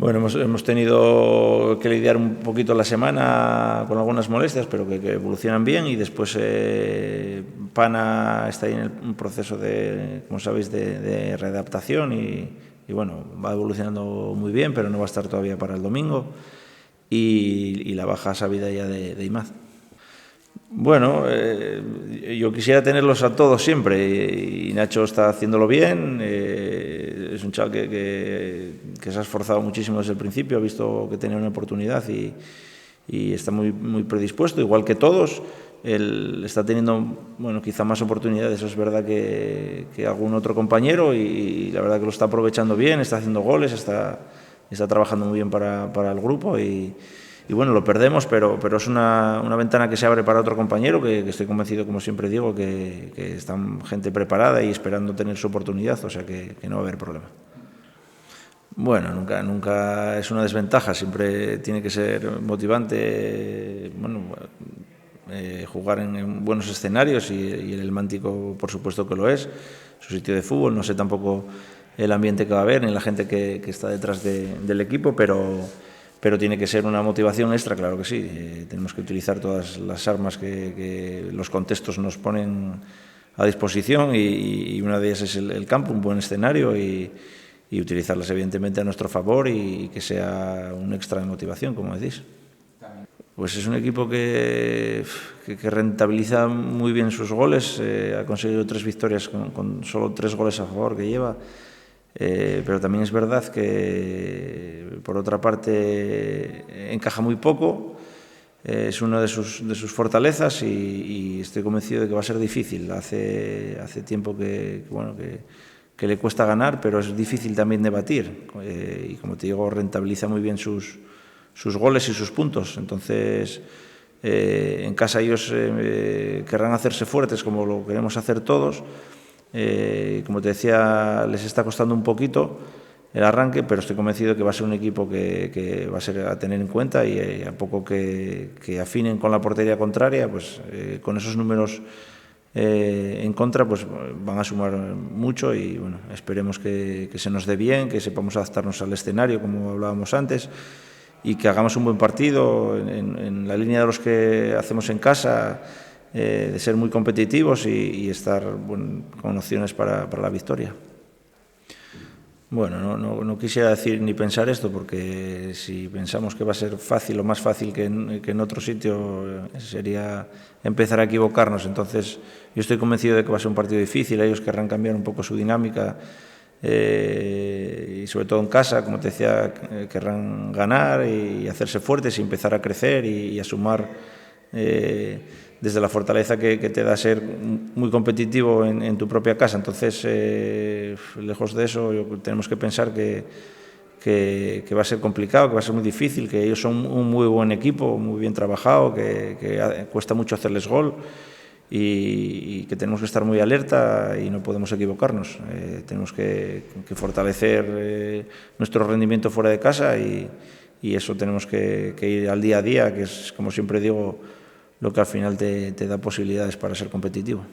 Bueno, hemos tenido que lidiar un poquito la semana con algunas molestias, pero que evolucionan bien, y después Pana está ahí en un proceso de, como sabéis, de readaptación y bueno, va evolucionando muy bien, pero no va a estar todavía para el domingo, y la baja sabida ya de Imaz. Bueno, yo quisiera tenerlos a todos siempre, y Nacho está haciéndolo bien. Es un chaval que se ha esforzado muchísimo desde el principio, ha visto que tenía una oportunidad y está muy predispuesto, igual que todos. Él está teniendo, bueno, quizá más oportunidades, eso es verdad, que algún otro compañero, y la verdad que lo está aprovechando bien, está haciendo goles, está trabajando muy bien para el grupo, y bueno, lo perdemos, pero es una ventana que se abre para otro compañero, que estoy convencido, como siempre digo, que están gente preparada y esperando tener su oportunidad, o sea que no va a haber problema. Bueno, nunca es una desventaja, siempre tiene que ser motivante, bueno, jugar en buenos escenarios, y el Mántico, por supuesto que lo es, su sitio de fútbol. No sé tampoco el ambiente que va a haber ni la gente que está detrás del equipo, pero tiene que ser una motivación extra, claro que sí. Tenemos que utilizar todas las armas que los contextos nos ponen a disposición, y una de ellas es el campo, un buen escenario, y utilizarlas evidentemente a nuestro favor, y que sea un extra de motivación, como decís. Pues es un equipo que rentabiliza muy bien sus goles. Ha conseguido 3 victorias con solo 3 goles a favor que lleva. Pero también es verdad que, por otra parte, encaja muy poco. Es una de sus fortalezas, y estoy convencido de que va a ser difícil. Hace tiempo que le cuesta ganar, pero es difícil también de batir. Y como te digo, rentabiliza muy bien sus goles y sus puntos. Entonces, en casa ellos querrán hacerse fuertes, como lo queremos hacer todos. Como te decía, les está costando un poquito el arranque, pero estoy convencido de que va a ser un equipo que va a ser a tener en cuenta, y a poco que afinen con la portería contraria, pues con esos números en contra, pues van a sumar mucho, y bueno, esperemos que se nos dé bien, que sepamos adaptarnos al escenario, como hablábamos antes, y que hagamos un buen partido en la línea de los que hacemos en casa, de ser muy competitivos y estar con opciones para la victoria. Bueno, no quisiera decir ni pensar esto, porque si pensamos que va a ser fácil o más fácil que en otro sitio, sería empezar a equivocarnos. Entonces, yo estoy convencido de que va a ser un partido difícil. Ellos querrán cambiar un poco su dinámica, y sobre todo en casa, como te decía, querrán ganar y hacerse fuertes, y empezar a crecer y a sumar desde la fortaleza que te da ser muy competitivo en tu propia casa. Entonces, lejos de eso, tenemos que pensar que va a ser complicado, que va a ser muy difícil, que ellos son un muy buen equipo, muy bien trabajado, que cuesta mucho hacerles gol, y que tenemos que estar muy alerta y no podemos equivocarnos. Tenemos que fortalecer nuestro rendimiento fuera de casa, y eso tenemos que ir al día a día, que es, como siempre digo, lo que al final te da posibilidades para ser competitivo.